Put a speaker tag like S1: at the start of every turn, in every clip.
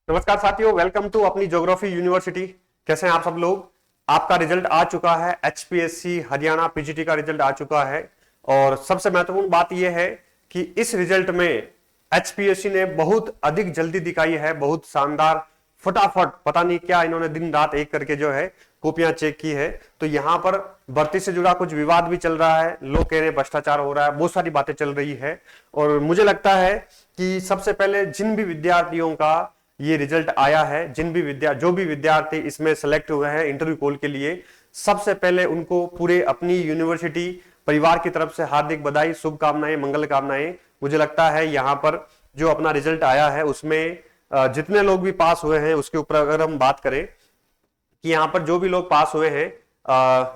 S1: नमस्कार साथियों, welcome to अपनी ज्योग्राफी यूनिवर्सिटी। कैसे हैं आप सब लोग। आपका रिजल्ट आ चुका है, एचपीएससी हरियाणा पीजीटी का रिजल्ट आ चुका है। और सबसे महत्वपूर्ण बात यह है कि इस रिजल्ट में एचपीएससी ने बहुत अधिक जल्दी दिखाई है, बहुत शानदार, फटाफट, पता नहीं क्या इन्होंने दिन रात एक करके जो है कॉपियां चेक की है। तो यहां पर भर्ती से जुड़ा कुछ विवाद भी चल रहा है, लोग कह रहे हैं भ्रष्टाचार हो रहा है, बहुत सारी बातें चल रही है। और मुझे लगता है कि सबसे पहले जिन भी विद्यार्थियों का ये रिजल्ट आया है, जो भी विद्यार्थी इसमें सेलेक्ट हुए हैं इंटरव्यू कॉल के लिए, सबसे पहले उनको पूरे अपनी यूनिवर्सिटी परिवार की तरफ से हार्दिक बधाई, शुभकामनाएं, मंगल कामनाएं। मुझे लगता है यहाँ पर जो अपना रिजल्ट आया है उसमें जितने लोग भी पास हुए हैं उसके ऊपर अगर हम बात करें कि यहाँ पर जो भी लोग पास हुए हैं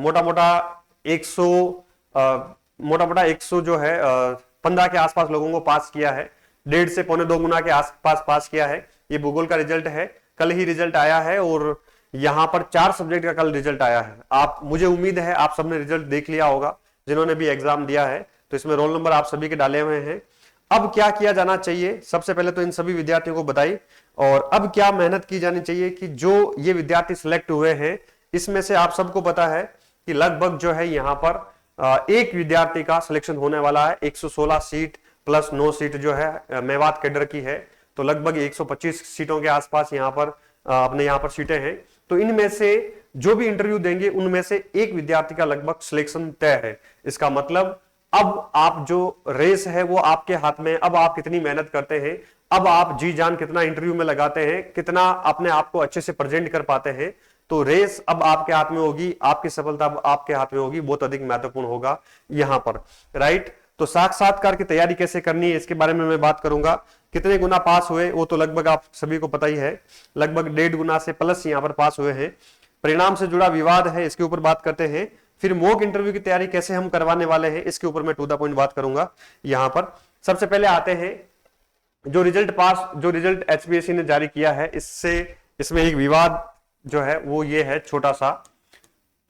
S1: मोटा मोटा 100 जो है 15 के आसपास लोगों को पास किया है, 1.5 से पौने 2 गुना के आसपास पास किया है। ये भूगोल का रिजल्ट है, कल ही रिजल्ट आया है और यहाँ पर 4 सब्जेक्ट का कल रिजल्ट आया है। मुझे उम्मीद है आप सबने रिजल्ट देख लिया होगा जिन्होंने भी एग्जाम दिया है, तो इसमें रोल नंबर आप सभी के डाले हुए हैं। अब क्या किया जाना चाहिए, सबसे पहले तो इन सभी विद्यार्थियों को बधाई। और अब क्या मेहनत की जानी चाहिए कि जो ये विद्यार्थी सिलेक्ट हुए हैं इसमें से आप सबको पता है कि लगभग जो है यहाँ पर एक विद्यार्थी का सिलेक्शन होने वाला है। 116 सीट प्लस 9 सीट जो है मेवात कैडर की है, तो लगभग 125 सीटों के आसपास यहाँ पर अपने यहाँ पर सीटें हैं। तो इनमें से जो भी इंटरव्यू देंगे उनमें से एक विद्यार्थी का लगभग सिलेक्शन तय है। इसका मतलब अब आप जो रेस है वो आपके हाथ में। अब आप कितनी मेहनत करते हैं, अब आप जी जान कितना इंटरव्यू में लगाते हैं, कितना अपने आप को अच्छे से प्रेजेंट कर पाते हैं, तो रेस अब आपके हाथ में होगी, आपकी सफलता अब आपके हाथ में होगी, बहुत अधिक महत्वपूर्ण होगा यहां पर, राइट। तो साक्षात्कार की तैयारी कैसे करनी है इसके बारे में मैं बात करूंगा। कितने गुना पास हुए वो तो लगभग आप सभी को पता ही है, लगभग 1.5 गुना से प्लस यहां पर पास हुए हैं। परिणाम से जुड़ा विवाद है, इसके ऊपर बात करते हैं। फिर मॉक इंटरव्यू की तैयारी कैसे हम करवाने वाले हैं इसके ऊपर मैं टू द पॉइंट बात करूंगा। यहां पर सबसे पहले आते हैं जो रिजल्ट एचपीएससी ने जारी किया है, इसमें एक विवाद जो है वो ये है छोटा सा,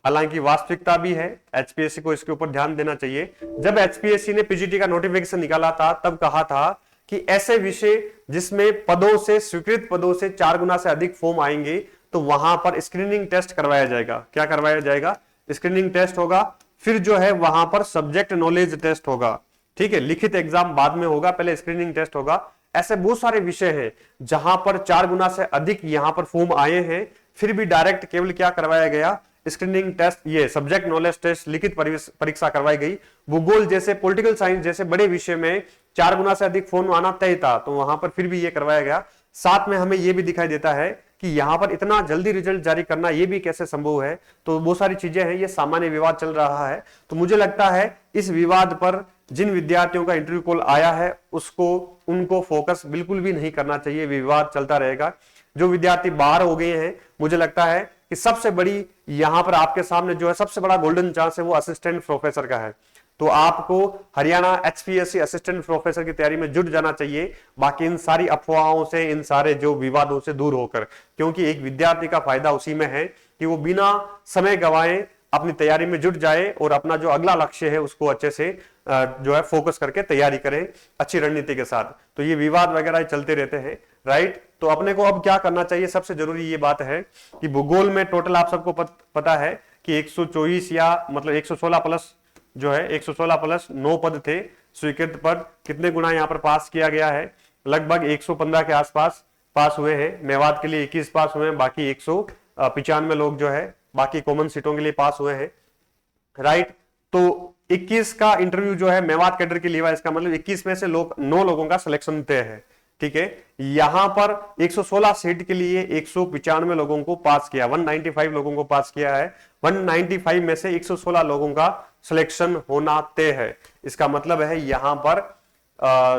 S1: हालांकि वास्तविकता भी है, एचपीएससी को इसके ऊपर ध्यान देना चाहिए। जब एचपीएससी ने पीजीटी का नोटिफिकेशन निकाला था तब कहा था कि ऐसे विषय जिसमें पदों से, स्वीकृत पदों से 4 गुना से अधिक फॉर्म आएंगे तो वहां पर स्क्रीनिंग टेस्ट करवाया जाएगा। क्या करवाया जाएगा? स्क्रीनिंग टेस्ट होगा। फिर जो है वहां पर सब्जेक्ट नॉलेज टेस्ट होगा, ठीक है, लिखित एग्जाम बाद में होगा, पहले स्क्रीनिंग टेस्ट होगा। ऐसे बहुत सारे विषय हैं जहां पर 4 गुना से अधिक यहां पर फॉर्म आए हैं, फिर भी डायरेक्ट केवल क्या करवाया गया? स्क्रीनिंग टेस्ट, ये सब्जेक्ट नॉलेज टेस्ट, लिखित परीक्षा करवाई गई। भूगोल जैसे, पॉलिटिकल साइंस जैसे बड़े विषय में 4 गुना से अधिक फॉर्म आना तय था, तो वहां पर फिर भी ये करवाया गया। साथ में हमें यह भी दिखाई देता है कि यहां पर इतना जल्दी रिजल्ट जारी करना ये भी कैसे संभव है। तो बहुत सारी चीजें हैं, ये सामान्य विवाद चल रहा है। तो मुझे लगता है इस विवाद पर जिन विद्यार्थियों का इंटरव्यू कॉल आया है उनको फोकस बिल्कुल भी नहीं करना चाहिए, विवाद चलता रहेगा। जो विद्यार्थी बाहर हो गए हैं, मुझे लगता है कि सबसे बड़ी यहां पर आपके सामने जो है सबसे बड़ा गोल्डन चांस है वो असिस्टेंट प्रोफेसर का है। तो आपको हरियाणा एचपीएससी असिस्टेंट प्रोफेसर की तैयारी में जुट जाना चाहिए, बाकी इन सारी अफवाहों से, इन सारे जो विवादों से दूर होकर, क्योंकि एक विद्यार्थी का फायदा उसी में है कि वो बिना समय गंवाए अपनी तैयारी में जुट जाए और अपना जो अगला लक्ष्य है उसको अच्छे से जो है फोकस करके तैयारी करें अच्छी रणनीति के साथ। तो ये विवाद वगैरह चलते रहते हैं, राइट। तो अपने को अब क्या करना चाहिए, सबसे जरूरी ये बात है कि भूगोल में टोटल आप सबको पता है कि 124 या मतलब 116 प्लस जो है 116 प्लस 9 पद थे स्वीकृत पद। कितने गुना यहाँ पर पास किया गया है? लगभग 115 के आसपास पास हुए हैं। मेवात के लिए 21 पास हुए हैं, बाकी 195 लोग जो है बाकी कॉमन सीटों के लिए पास हुए हैं, राइट। तो 21 का इंटरव्यू जो है मेवात कैडर के लिए हुआ, इसका मतलब 21 में से 9 लोगों का सिलेक्शन तय है, ठीक है। यहां पर 116 सीट के लिए 195 लोगों को पास किया, 195 लोगों को पास किया है। 195 में से 116 लोगों का सिलेक्शन होना तय है। इसका मतलब है यहां पर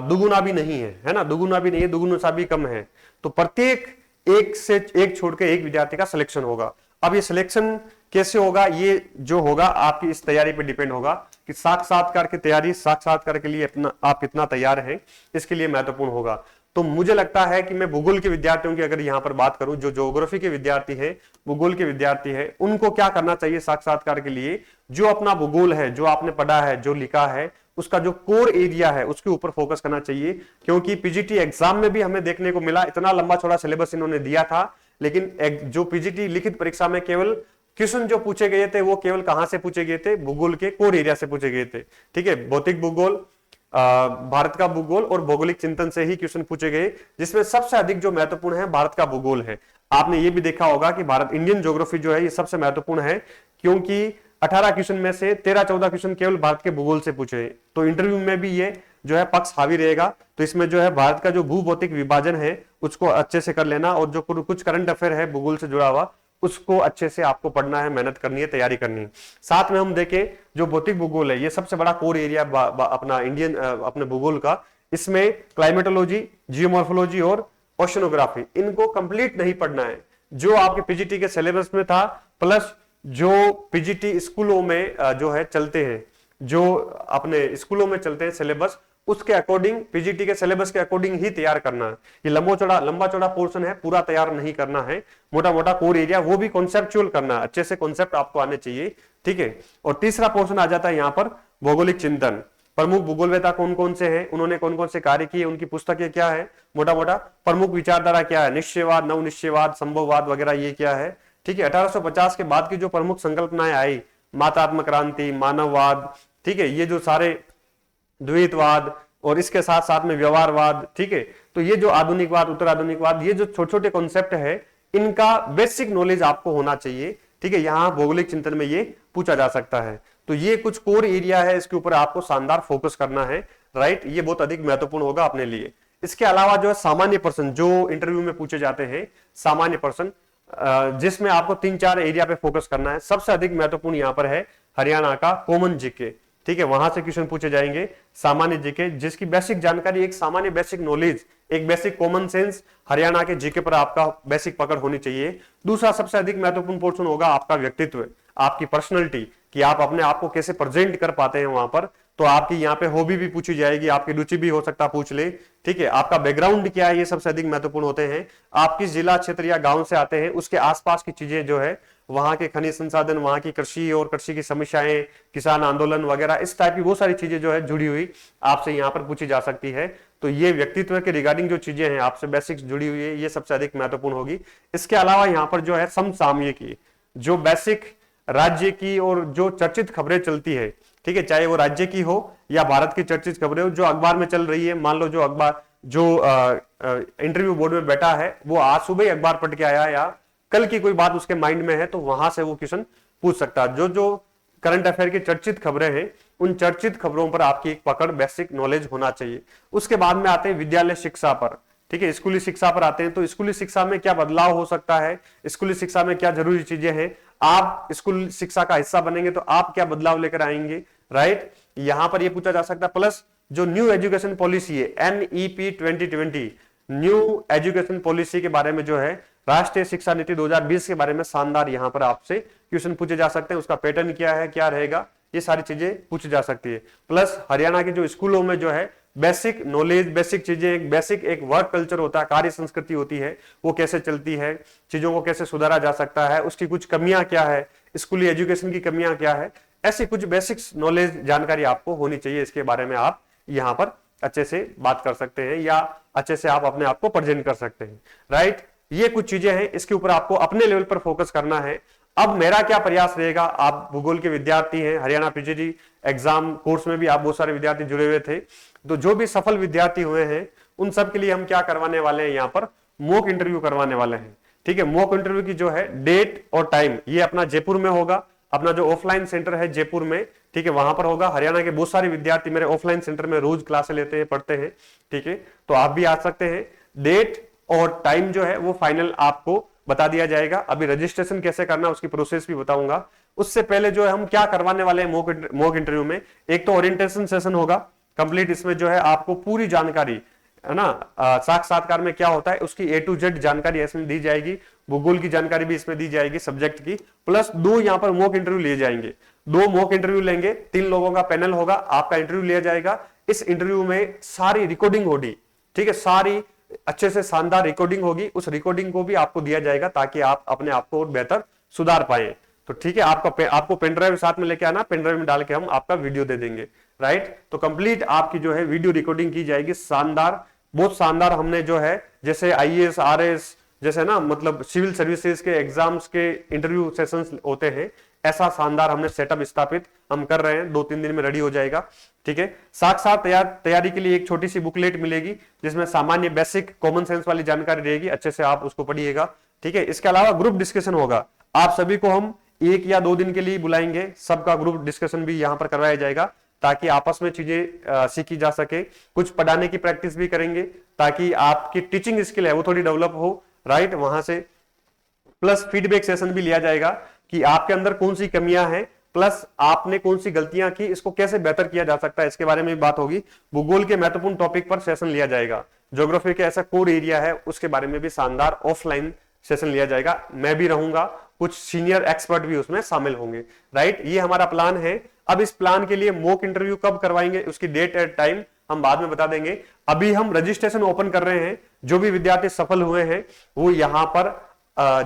S1: दुगुना भी नहीं है ना, दुगुना भी नहीं है, दुगुना सा भी कम है। तो प्रत्येक एक छोड़ के एक विद्यार्थी का सिलेक्शन होगा। अब ये सिलेक्शन कैसे होगा, ये जो होगा आपकी इस तैयारी पे डिपेंड होगा कि साक्षात्कार की तैयारी, साक्षात्कार के लिए आप कितना तैयार हैं, इसके लिए महत्वपूर्ण होगा। तो मुझे लगता है कि मैं भूगोल के विद्यार्थियों की अगर यहां पर बात करूं, जो ज्योग्राफी के विद्यार्थी हैं, भूगोल के विद्यार्थी हैं, उनको क्या करना चाहिए साक्षात्कार के लिए? जो अपना भूगोल है, जो आपने पढ़ा है, जो लिखा है, उसका जो कोर एरिया है उसके ऊपर फोकस करना चाहिए। क्योंकि पीजीटी एग्जाम में भी हमें देखने को मिला, इतना लंबा चौड़ा सिलेबस इन्होंने दिया था, लेकिन जो पीजीटी लिखित परीक्षा में केवल क्वेश्चन जो पूछे गए थे वो केवल कहां से पूछे गए थे, भूगोल के कोर एरिया से पूछे गए थे। ठीक है, भौतिक भूगोल, भारत का भूगोल और भौगोलिक चिंतन से ही क्वेश्चन पूछे गए, जिसमें सबसे अधिक जो महत्वपूर्ण है भारत का भूगोल है। आपने ये भी देखा होगा कि भारत इंडियन ज्योग्राफी जो है ये सबसे महत्वपूर्ण है, क्योंकि 18 क्वेश्चन में से 13-14 क्वेश्चन केवल भारत के भूगोल से पूछे। तो इंटरव्यू में भी ये जो है पक्ष हावी रहेगा। तो इसमें जो है भारत का जो भूभौतिक विभाजन है उसको अच्छे से कर लेना, और जो कुछ करंट अफेयर है भूगोल से जुड़ा हुआ उसको अच्छे से आपको पढ़ना है, मेहनत करनी है, तैयारी करनी है। साथ में हम देखें जो भौतिक भूगोल है ये सबसे बड़ा कोर एरिया अपना इंडियन अपने भूगोल का। इसमें क्लाइमेटोलॉजी, जियोमॉर्फोलॉजी और ओशनोग्राफी, इनको कंप्लीट नहीं पढ़ना है। जो आपके पीजीटी के सिलेबस में था प्लस जो पीजीटी स्कूलों में जो है चलते हैं, जो अपने स्कूलों में चलते हैं सिलेबस, उसके अकॉर्डिंग पीजीटी के सिलेबस के अकॉर्डिंग ही तैयार करना है। ये लंबा चौड़ा पोर्शन है, पूरा तैयार नहीं करना है। मोटा मोटा कोर एरिया, वो भी कॉन्सेप्चुअल करना है, अच्छे से कॉन्सेप्ट आपको आने चाहिए। ठीक है, और तीसरा पोर्शन आ जाता है यहाँ पर भौगोलिक चिंतन। प्रमुख भूगोलवेता कौन कौन से हैं, उन्होंने कौन कौन से कार्य किए, उनकी पुस्तकें क्या है, मोटा मोटा प्रमुख विचारधारा क्या है, निश्चयवाद, नवनिश्चयवाद, संभववाद वगैरह ये क्या है। ठीक है, 1850 के बाद की जो प्रमुख संकल्पनाएं आई, मात्रात्मक क्रांति, मानववाद, ठीक है, ये जो सारे द्वैतवाद और इसके साथ साथ में व्यवहारवाद। ठीक है, तो ये जो आधुनिकवाद, उत्तर आधुनिकवाद, ये जो छोटे छोटे कॉन्सेप्ट है इनका बेसिक नॉलेज आपको होना चाहिए। ठीक है, यहाँ भौगोलिक चिंतन में ये पूछा जा सकता है। तो ये कुछ कोर एरिया है, इसके ऊपर आपको शानदार फोकस करना है। राइट, ये बहुत अधिक महत्वपूर्ण होगा अपने लिए। इसके अलावा जो है सामान्य प्रश्न जो इंटरव्यू में पूछे जाते हैं, सामान्य प्रश्न जिसमें आपको 3-4 एरिया पे फोकस करना है। सबसे अधिक महत्वपूर्ण यहाँ पर है हरियाणा का कॉमन जीके। ठीक है, वहां से क्वेश्चन पूछे जाएंगे सामान्य जीके, जिसकी बेसिक जानकारी, एक सामान्य बेसिक नॉलेज, एक बेसिक कॉमन सेंस हरियाणा के जीके पर आपका बेसिक पकड़ होनी चाहिए। दूसरा सबसे अधिक महत्वपूर्ण पोर्शन होगा आपका व्यक्तित्व, आपकी पर्सनैलिटी, कि आप अपने आप को कैसे प्रेजेंट कर पाते हैं वहां पर। तो आपकी यहाँ पे हॉबी भी पूछी जाएगी, आपकी रुचि भी हो सकता पूछ ले। ठीक है, आपका बैकग्राउंड क्या है, ये सबसे अधिक महत्वपूर्ण होते हैं। आप किस जिला, क्षेत्र या गांव से आते हैं, उसके आसपास की चीजें जो है, वहां के खनिज संसाधन, वहां की कृषि और कृषि की समस्याएं, किसान आंदोलन वगैरह, इस टाइप की वो सारी चीजें जो है जुड़ी हुई आपसे यहाँ पर पूछी जा सकती है। तो ये व्यक्तित्व के रिगार्डिंग जो चीजें हैं आपसे बेसिक्स जुड़ी हुई है, ये सबसे अधिक महत्वपूर्ण होगी। इसके अलावा यहाँ पर जो है समसामयिकी, जो बेसिक राज्य की और जो चर्चित खबरें चलती है, ठीक है, चाहे वो राज्य की हो या भारत की चर्चित खबरें हो, जो अखबार में चल रही है। मान लो जो अखबार, जो इंटरव्यू बोर्ड में बैठा है वो आज सुबह ही अखबार पढ़ के आया या कल की कोई बात उसके माइंड में है, तो वहां से वो क्वेश्चन पूछ सकता है। जो करंट अफेयर की चर्चित खबरें हैं, उन चर्चित खबरों पर आपकी एक पकड़, बेसिक नॉलेज होना चाहिए। उसके बाद में आते हैं विद्यालय शिक्षा पर। ठीक है, स्कूली शिक्षा पर आते हैं। तो स्कूली शिक्षा में क्या बदलाव हो सकता है, स्कूली शिक्षा में क्या जरूरी चीजें हैं, आप स्कूल शिक्षा का हिस्सा बनेंगे तो आप क्या बदलाव लेकर आएंगे। राइट, यहां पर यह पूछा जा सकता है। प्लस जो न्यू एजुकेशन पॉलिसी है, NEP 2020, न्यू एजुकेशन पॉलिसी के बारे में जो है, राष्ट्रीय शिक्षा नीति 2020 के बारे में शानदार यहां पर आपसे क्वेश्चन पूछे जा सकते हैं। उसका पैटर्न क्या है, क्या रहेगा, ये सारी चीजें पूछी जा सकती है। प्लस हरियाणा के जो स्कूलों में जो है बेसिक नॉलेज, बेसिक चीजें, बेसिक एक वर्क कल्चर होता है, कार्य संस्कृति होती है, वो कैसे चलती है, चीजों को कैसे सुधारा जा सकता है, उसकी कुछ कमियां क्या है, स्कूली एजुकेशन की कमियां क्या है, ऐसी कुछ बेसिक्स नॉलेज, जानकारी आपको होनी चाहिए। इसके बारे में आप यहाँ पर अच्छे से बात कर सकते हैं या अच्छे से आप अपने आप को प्रेजेंट कर सकते हैं। राइट, ये कुछ चीजें हैं, इसके ऊपर आपको अपने लेवल पर फोकस करना है। अब मेरा क्या प्रयास रहेगा, आप भूगोल के विद्यार्थी हैं, हरियाणा पीजीटी एग्जाम कोर्स में भी आप बहुत सारे विद्यार्थी जुड़े हुए थे, तो जो भी सफल विद्यार्थी हुए हैं उन सब के लिए हम क्या करवाने वाले हैं, यहाँ पर मॉक इंटरव्यू करवाने वाले हैं। ठीक है, मॉक इंटरव्यू की जो है डेट और टाइम, ये अपना जयपुर में होगा, अपना जो ऑफलाइन सेंटर है जयपुर में, ठीक है, वहां पर होगा। हरियाणा के बहुत सारे विद्यार्थी मेरे ऑफलाइन सेंटर में रोज क्लासे लेते हैं, पढ़ते हैं। ठीक है, तो आप भी आ सकते हैं। डेट और टाइम जो है वो फाइनल आपको बता दिया जाएगा। अभी रजिस्ट्रेशन कैसे करना उसकी प्रोसेस भी बताऊंगा। उससे पहले जो है हम क्या करवाने वाले हैं मॉक इंटरव्यू में, एक तो ओरिएंटेशन सेशन होगा कंप्लीट। इसमें जो है आपको पूरी जानकारी, है ना, साक्षात्कार में क्या होता है उसकी A to Z जानकारी इसमें दी जाएगी। भूगोल की जानकारी भी इसमें दी जाएगी सब्जेक्ट की। प्लस 2 यहाँ पर मॉक इंटरव्यू लिए जाएंगे, 2 मॉक इंटरव्यू लेंगे, 3 लोगों का पैनल होगा, आपका इंटरव्यू लिया जाएगा। इस इंटरव्यू में सारी रिकॉर्डिंग होगी, ठीक है, सारी अच्छे से शानदार रिकॉर्डिंग होगी। उस रिकॉर्डिंग को भी आपको दिया जाएगा ताकि आप अपने आप को और बेहतर सुधार पाए। तो ठीक है, आपको पेन ड्राइव साथ में लेके आना, पेन ड्राइव में डाल के हम आपका वीडियो दे देंगे। राइट। तो कंप्लीट आपकी जो है वीडियो रिकॉर्डिंग की जाएगी, शानदार, बहुत शानदार। हमने जो है जैसे आईएएस आरएएस जैसे ना मतलब सिविल सर्विसेज के एग्जाम्स के इंटरव्यू सेशंस होते हैं, ऐसा शानदार हमने सेटअप स्थापित हम कर रहे हैं, 2-3 दिन में रेडी हो जाएगा। ठीक है, साथ साथ तैयारी के लिए एक छोटी सी बुकलेट मिलेगी जिसमें सामान्य बेसिक कॉमन सेंस वाली जानकारी रहेगी, अच्छे से आप उसको पढ़िएगा। ठीक है, इसके अलावा ग्रुप डिस्कशन होगा, आप सभी को हम 1 या 2 दिन के लिए बुलाएंगे, सबका ग्रुप डिस्कशन भी यहां पर करवाया जाएगा ताकि आपस में चीजें सीखी जा सके। कुछ पढ़ाने की प्रैक्टिस भी करेंगे ताकि आपकी टीचिंग स्किल है वो थोड़ी डेवलप हो, राइट। वहां से प्लस फीडबैक सेशन भी लिया जाएगा कि आपके अंदर कौन सी कमियां हैं, प्लस आपने कौन सी गलतियां की, इसको कैसे बेहतर किया जा सकता है, इसके बारे में भी बात होगी। भूगोल के महत्वपूर्ण टॉपिक पर सेशन लिया जाएगा, ज्योग्राफी के ऐसा कोर एरिया है उसके बारे में भी शानदार ऑफलाइन सेशन लिया जाएगा। मैं भी रहूंगा, कुछ सीनियर एक्सपर्ट भी उसमें शामिल होंगे, राइट। ये हमारा प्लान है। अब इस प्लान के लिए मॉक इंटरव्यू कब करवाएंगे उसकी डेट एंड टाइम हम बाद में बता देंगे। अभी हम रजिस्ट्रेशन ओपन कर रहे हैं, जो भी विद्यार्थी सफल हुए हैं वो यहां पर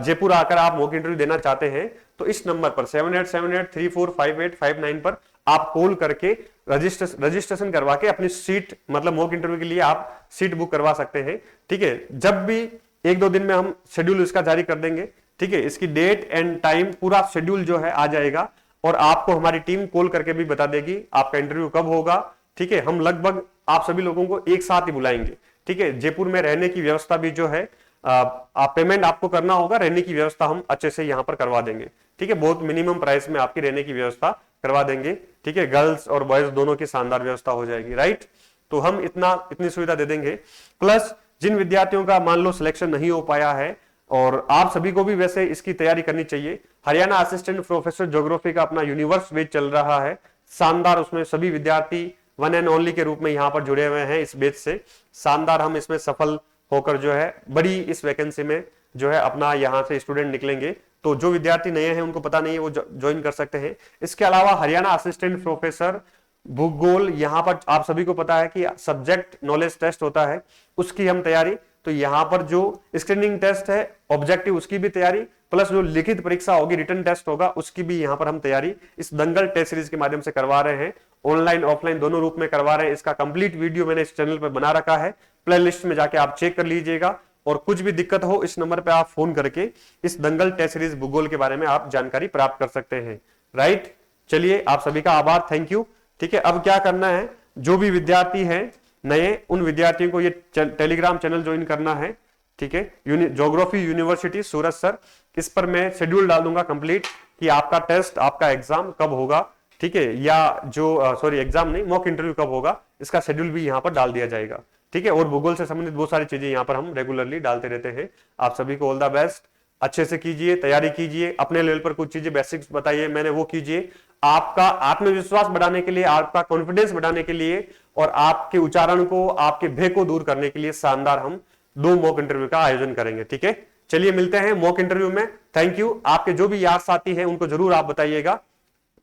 S1: जयपुर आकर आप मॉक इंटरव्यू देना चाहते हैं तो इस नंबर पर 7878345859 पर आप कॉल करके रजिस्ट्रेशन करवा के अपनी सीट मतलब मॉक इंटरव्यू के लिए आप सीट बुक करवा सकते हैं। ठीक है, जब भी 1-2 दिन में हम शेड्यूल इसका जारी कर देंगे। ठीक है, इसकी डेट एंड टाइम पूरा शेड्यूल जो है आ जाएगा और आपको हमारी टीम कॉल करके भी बता देगी आपका इंटरव्यू कब होगा। ठीक है, हम लगभग आप सभी लोगों को एक साथ ही बुलाएंगे। ठीक है, जयपुर में रहने की व्यवस्था भी जो है आप पेमेंट आपको करना होगा, रहने की व्यवस्था हम अच्छे से यहां पर करवा देंगे। ठीक है, बहुत मिनिमम प्राइस में आपकी रहने की व्यवस्था करवा देंगे। ठीक है, गर्ल्स और बॉयज दोनों की शानदार व्यवस्था हो जाएगी, राइट। तो हम इतनी सुविधा दे देंगे। प्लस जिन विद्यार्थियों का मान लो सिलेक्शन नहीं हो पाया है और आप सभी को भी वैसे इसकी तैयारी करनी चाहिए, हरियाणा असिस्टेंट प्रोफेसर ज्योग्राफी का अपना यूनिवर्स बैच चल रहा है, शानदार। उसमें सभी विद्यार्थी वन एंड ओनली के रूप में यहां पर जुड़े हुए हैं इस बैच से। शानदार, हम इसमें सफल होकर जो है बड़ी इस वैकेंसी में जो है अपना यहां से स्टूडेंट निकलेंगे। तो जो विद्यार्थी नए हैं उनको पता नहीं है वो ज्वाइन कर सकते हैं। इसके अलावा हरियाणा असिस्टेंट प्रोफेसर भूगोल, यहां पर आप सभी को पता है कि सब्जेक्ट नॉलेज टेस्ट होता है, उसकी हम तैयारी, तो यहां पर जो स्क्रीनिंग टेस्ट है ऑब्जेक्टिव उसकी भी तैयारी, प्लस जो लिखित परीक्षा होगी रिटन टेस्ट होगा उसकी भी यहां पर हम तैयारी इस दंगल टेस्ट सीरीज के माध्यम से करवा रहे हैं। ऑनलाइन ऑफलाइन दोनों रूप में करवा रहे हैं। इसका कंप्लीट वीडियो मैंने इस चैनल पर बना रखा है, प्लेलिस्ट में जाके आप चेक कर लीजिएगा। और कुछ भी दिक्कत हो इस नंबर पे आप फोन करके इस दंगल टेस्ट सीरीज भूगोल के बारे में आप जानकारी प्राप्त कर सकते हैं, राइट। चलिए, आप सभी का आभार, थैंक यू। ठीक है, अब क्या करना है, जो भी विद्यार्थी हैं नए उन विद्यार्थियों को ये टेलीग्राम चैनल ज्वाइन करना है। ठीक है, ज्योग्राफी यूनिवर्सिटी सूरत सर, इस पर मैं शेड्यूल डाल दूंगा कंप्लीट कि आपका टेस्ट आपका एग्जाम कब होगा। ठीक है, या जो सॉरी एग्जाम नहीं मॉक इंटरव्यू कब होगा इसका शेड्यूल भी यहां पर डाल दिया जाएगा। ठीक है, और भूगोल से संबंधित बहुत सारी चीजें यहां पर हम रेगुलरली डालते रहते हैं। आप सभी को ऑल द बेस्ट, अच्छे से कीजिए, तैयारी कीजिए, अपने लेवल पर कुछ चीजें बेसिक्स बताइए मैंने वो कीजिए। आपका आत्मविश्वास बढ़ाने के लिए, आपका कॉन्फिडेंस बढ़ाने के लिए और आपके उच्चारण को, आपके भय को दूर करने के लिए शानदार हम 2 मॉक इंटरव्यू का आयोजन करेंगे। ठीक है, चलिए मिलते हैं मॉक इंटरव्यू में। Thank you. आपके जो भी यार साथी हैं उनको जरूर आप बताइएगा।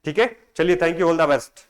S1: ठीक है, चलिए, thank you, all the best.